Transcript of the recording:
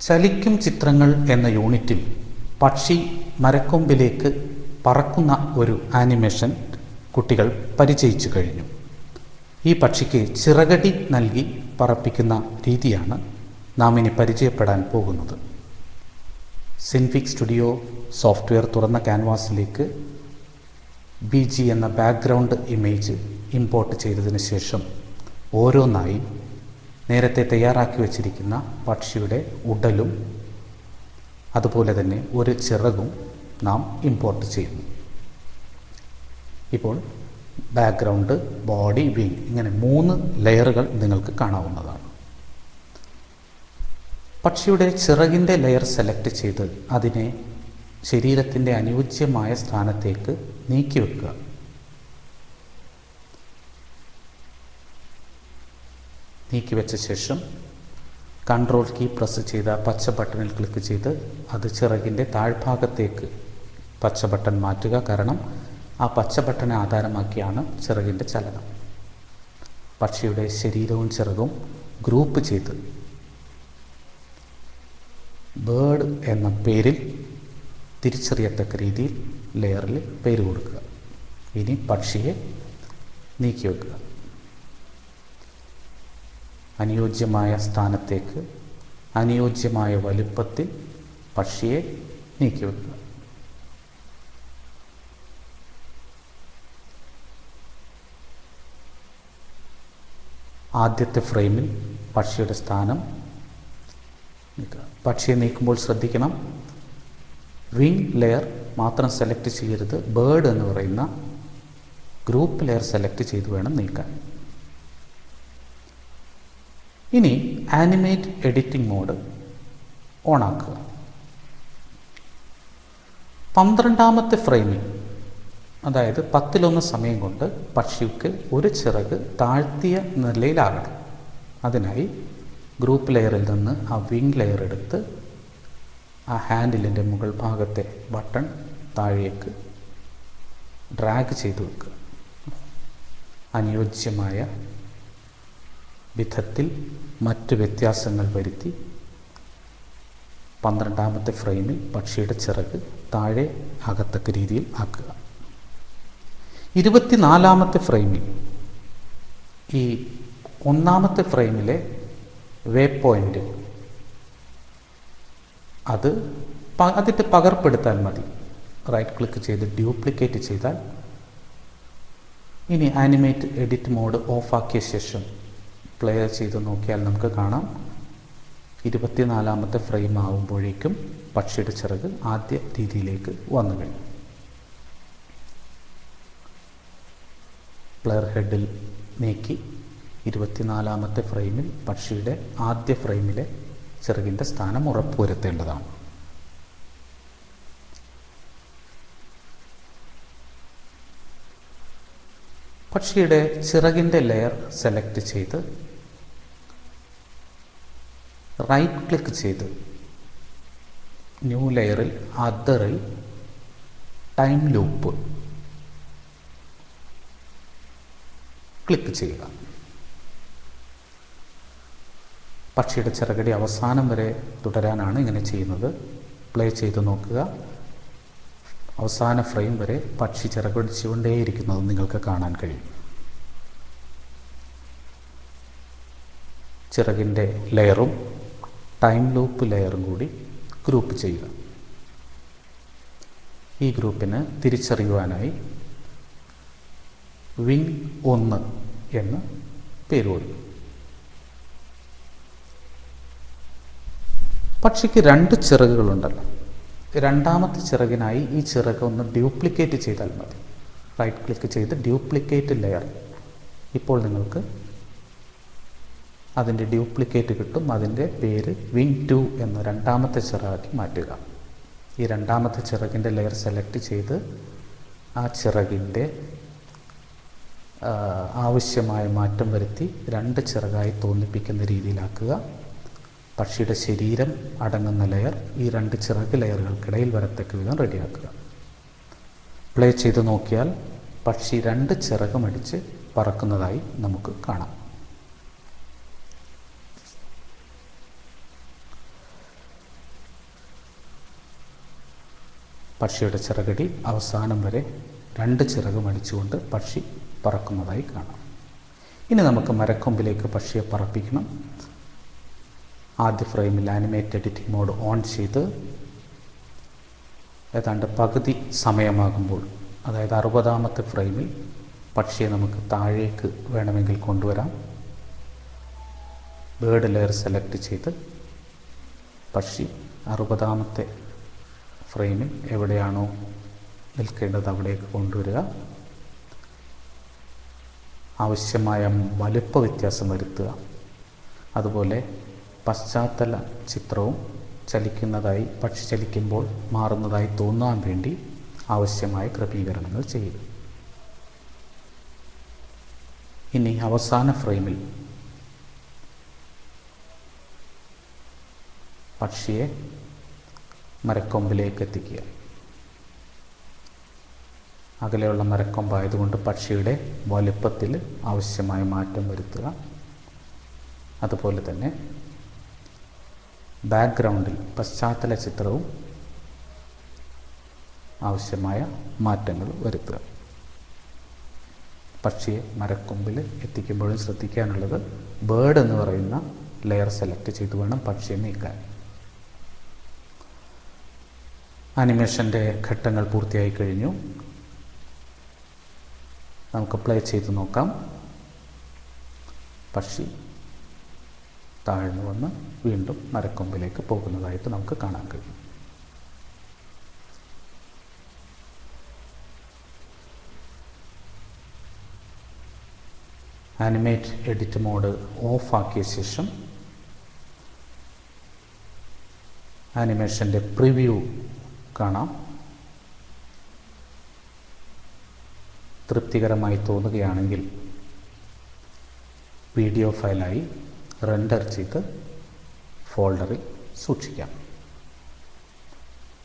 ചലിക്കും ചിത്രങ്ങൾ എന്ന യൂണിറ്റിൽ പക്ഷി മരക്കൊമ്പിലേക്ക് പറക്കുന്ന ഒരു ആനിമേഷൻ കുട്ടികൾ പരിചയിച്ചു കഴിഞ്ഞു. ഈ പക്ഷിക്ക് ചിറകടി നൽകി പറപ്പിക്കുന്ന രീതിയാണ് നാം ഇനി പരിചയപ്പെടാൻ പോകുന്നത്. സിൻഫിക് സ്റ്റുഡിയോ സോഫ്റ്റ്വെയർ തുറന്ന ക്യാൻവാസിലേക്ക് BG എന്ന ബാക്ക്ഗ്രൗണ്ട് ഇമേജ് ഇമ്പോർട്ട് ചെയ്തതിന് ശേഷം ഓരോന്നായി നേരത്തെ തയ്യാറാക്കി വച്ചിരിക്കുന്ന പക്ഷിയുടെ ഉടലും അതുപോലെ തന്നെ ഒരു ചിറകും നാം ഇമ്പോർട്ട് ചെയ്യുന്നു. ഇപ്പോൾ ബാക്ക്ഗ്രൗണ്ട്, ബോഡി, വിങ് ഇങ്ങനെ 3 ലെയറുകൾ നിങ്ങൾക്ക് കാണാവുന്നതാണ്. പക്ഷിയുടെ ചിറകിൻ്റെ ലെയർ സെലക്ട് ചെയ്ത് അതിനെ ശരീരത്തിൻ്റെ അനുയോജ്യമായ സ്ഥാനത്തേക്ക് നീക്കി വെക്കുക. നീക്കി വെച്ച ശേഷം കൺട്രോൾ കീ പ്രസ് ചെയ്ത പച്ച ബട്ടണിൽ ക്ലിക്ക് ചെയ്ത് അത് ചിറകിൻ്റെ താഴ്ഭാഗത്തേക്ക് പച്ച ബട്ടൺ മാറ്റുക. കാരണം ആ പച്ച ബട്ടനെ ആധാരമാക്കിയാണ് ചിറകിൻ്റെ ചലനം. പക്ഷിയുടെ ശരീരവും ചിറകും ഗ്രൂപ്പ് ചെയ്ത് ബേർഡ് എന്ന പേരിൽ തിരിച്ചറിയത്തക്ക രീതിയിൽ ലെയറിൽ പേര് കൊടുക്കുക. ഇനി പക്ഷിയെ നീക്കി വെക്കുക. അനുയോജ്യമായ സ്ഥാനത്തേക്ക് അനുയോജ്യമായ വലുപ്പത്തിൽ പക്ഷിയെ നീക്കി വെക്കുക. ആദ്യത്തെ ഫ്രെയിമിൽ പക്ഷിയുടെ സ്ഥാനം നീക്കുക. പക്ഷിയെ നീക്കുമ്പോൾ ശ്രദ്ധിക്കണം, വിങ് ലെയർ മാത്രം സെലക്ട് ചെയ്യരുത്. ബേർഡ് എന്ന് പറയുന്ന ഗ്രൂപ്പ് ലെയർ സെലക്ട് ചെയ്ത് വേണം നീക്കാൻ. ഇനി ആനിമേറ്റ് എഡിറ്റിംഗ് മോഡ് ഓൺ ആക്കുക. 12ാമത്തെ ഫ്രെയിമിൽ, അതായത് 10-1 സമയം കൊണ്ട് പക്ഷിക്ക് ഒരു ചിറക് താഴ്ത്തിയ നിലയിലാകണം. അതിനായി ഗ്രൂപ്പ് ലെയറിൽ നിന്ന് ആ വിങ് ലെയർ എടുത്ത് ആ ഹാൻഡിലിൻ്റെ മുകൾ ഭാഗത്തെ ബട്ടൺ താഴേക്ക് ഡ്രാഗ് ചെയ്ത് വെക്കുക. അനുയോജ്യമായ വിധത്തിൽ മറ്റ് വ്യത്യാസങ്ങൾ വരുത്തി 12ാമത്തെ ഫ്രെയിമിൽ പക്ഷിയുടെ ചിറക് താഴെ ആകത്തക്ക രീതിയിൽ ആക്കുക. 24ാമത്തെ ഫ്രെയിമിൽ ഈ 1ാമത്തെ ഫ്രെയിമിലെ വേ പോയിന്റ് അതിൻ്റെ പകർപ്പെടുത്താൻ മതി. റൈറ്റ് ക്ലിക്ക് ചെയ്ത് ഡ്യൂപ്ലിക്കേറ്റ് ചെയ്താൽ ഇനി ആനിമേറ്റ് എഡിറ്റ് മോഡ് ഓഫാക്കിയ ശേഷം പ്ലേ ചെയ്ത് നോക്കിയാൽ നമുക്ക് കാണാം 24ാമത്തെ ഫ്രെയിം ആകുമ്പോഴേക്കും പക്ഷിയുടെ ചിറക് ആദ്യ രീതിയിലേക്ക് വന്നു കഴിഞ്ഞു. പ്ലെയർ ഹെഡിൽ നീക്കി 24ാമത്തെ ഫ്രെയിമിൽ പക്ഷിയുടെ ആദ്യ ഫ്രെയിമിലെ ചിറകിൻ്റെ സ്ഥാനം ഉറപ്പുവരുത്തേണ്ടതാണ്. പക്ഷിയുടെ ചിറകിൻ്റെ ലെയർ സെലക്ട് ചെയ്ത് റൈറ്റ് ക്ലിക്ക് ചെയ്ത് ന്യൂ ലെയറിൽ അതറിൽ ടൈം ലൂപ്പ് ക്ലിക്ക് ചെയ്യുക. പക്ഷിയുടെ ചിറകടി അവസാനം വരെ തുടരാനാണ് ഇങ്ങനെ ചെയ്യുന്നത്. പ്ലേ ചെയ്ത് നോക്കുക. അവസാന ഫ്രെയിം വരെ പക്ഷി ചിറകടിച്ചുകൊണ്ടേയിരിക്കുന്നത് നിങ്ങൾക്ക് കാണാൻ കഴിയും. ചിറകിൻ്റെ ലെയറും ടൈം ലൂപ്പ് ലെയറും കൂടി ഗ്രൂപ്പ് ചെയ്യുക. ഈ ഗ്രൂപ്പിന് തിരിച്ചറിയുവാനായി വിങ് 1 എന്ന് പേര് കൊടുക്കും. പക്ഷിക്ക് 2 ചിറകുകളുണ്ടല്ലോ. 2ാമത്തെ ചിറകിനായി ഈ ചിറക് ഒന്ന് ഡ്യൂപ്ലിക്കേറ്റ് ചെയ്താൽ മതി. റൈറ്റ് ക്ലിക്ക് ചെയ്ത് ഡ്യൂപ്ലിക്കേറ്റ് ലെയർ. ഇപ്പോൾ നിങ്ങൾക്ക് അതിൻ്റെ ഡ്യൂപ്ലിക്കേറ്റ് കിട്ടും. അതിൻ്റെ പേര് വിങ് 2 എന്ന 2ാമത്തെ ചിറകാക്കി മാറ്റുക. ഈ 2ാമത്തെ ചിറകിൻ്റെ ലെയർ സെലക്ട് ചെയ്ത് ആ ചിറകിൻ്റെ ആവശ്യമായ മാറ്റം വരുത്തി 2 ചിറകായി തോന്നിപ്പിക്കുന്ന രീതിയിലാക്കുക. പക്ഷിയുടെ ശരീരം അടങ്ങുന്ന ലെയർ ഈ 2 ചിറക് ലെയറുകൾക്കിടയിൽ വരത്തക്ക വിധം റെഡിയാക്കുക. പ്ലേ ചെയ്ത് നോക്കിയാൽ പക്ഷി 2 ചിറകുമടിച്ച് പറക്കുന്നതായി നമുക്ക് കാണാം. പക്ഷിയുടെ ചിറകടി അവസാനം വരെ 2 ചിറകും അടിച്ചുകൊണ്ട് പക്ഷി പറക്കുന്നതായി കാണാം. ഇനി നമുക്ക് മരക്കൊമ്പിലേക്ക് പക്ഷിയെ പറപ്പിക്കണം. ആദ്യ ഫ്രെയിമിൽ ആനിമേറ്റ് എഡിറ്റിംഗ് മോഡ് ഓൺ ചെയ്ത് ഏതാണ്ട് പകുതി സമയമാകുമ്പോൾ, അതായത് 60ാമത്തെ ഫ്രെയിമിൽ പക്ഷിയെ നമുക്ക് താഴേക്ക് വേണമെങ്കിൽ കൊണ്ടുവരാം. ബേർഡ് ലെയർ സെലക്ട് ചെയ്ത് പക്ഷി 60ാമത്തെ ഫ്രെയിമിൽ എവിടെയാണോ നിൽക്കേണ്ടത് അവിടേക്ക് കൊണ്ടുവരിക. ആവശ്യമായ വലുപ്പ വ്യത്യാസം വരുത്തുക. അതുപോലെ പശ്ചാത്തല ചിത്രവും ചലിക്കുന്നതായി, പക്ഷി ചലിക്കുമ്പോൾ മാറുന്നതായി തോന്നാൻ വേണ്ടി ആവശ്യമായ ക്രമീകരണങ്ങൾ ചെയ്യുക. ഇനി അവസാന ഫ്രെയിമിൽ പക്ഷിയെ മരക്കൊമ്പിലേക്ക് എത്തിക്കുക. അകലെയുള്ള മരക്കൊമ്പായതുകൊണ്ട് പക്ഷിയുടെ വലുപ്പത്തിൽ ആവശ്യമായ മാറ്റം വരുത്തുക. അതുപോലെ തന്നെ ബാക്ക്ഗ്രൗണ്ടിൽ പശ്ചാത്തല ചിത്രവും ആവശ്യമായ മാറ്റങ്ങൾ വരുത്തുക. പക്ഷിയെ മരക്കൊമ്പിൽ എത്തിക്കുമ്പോഴും ശ്രദ്ധിക്കാനുള്ളത്, ബേർഡ് എന്ന് പറയുന്ന ലെയർ സെലക്ട് ചെയ്ത് വേണം പക്ഷിയെ നീക്കാൻ. ആനിമേഷൻ്റെ ഘട്ടങ്ങൾ പൂർത്തിയായി കഴിഞ്ഞു. നമുക്ക് പ്ലേ ചെയ്ത് നോക്കാം. പക്ഷി താഴ്ന്നു വന്ന് വീണ്ടും മരക്കൊമ്പിലേക്ക് പോകുന്നതായിട്ട് നമുക്ക് കാണാൻ കഴിയും. ആനിമേറ്റ് എഡിറ്റ് മോഡ് ഓഫ് ആക്കിയ ശേഷം ആനിമേഷൻ്റെ പ്രിവ്യൂ കാണാം. തൃപ്തികരമായി തോന്നുകയാണെങ്കിൽ വീഡിയോ ഫയലായി റെൻഡർ ചെയ്ത് ഫോൾഡറിൽ സൂക്ഷിക്കാം.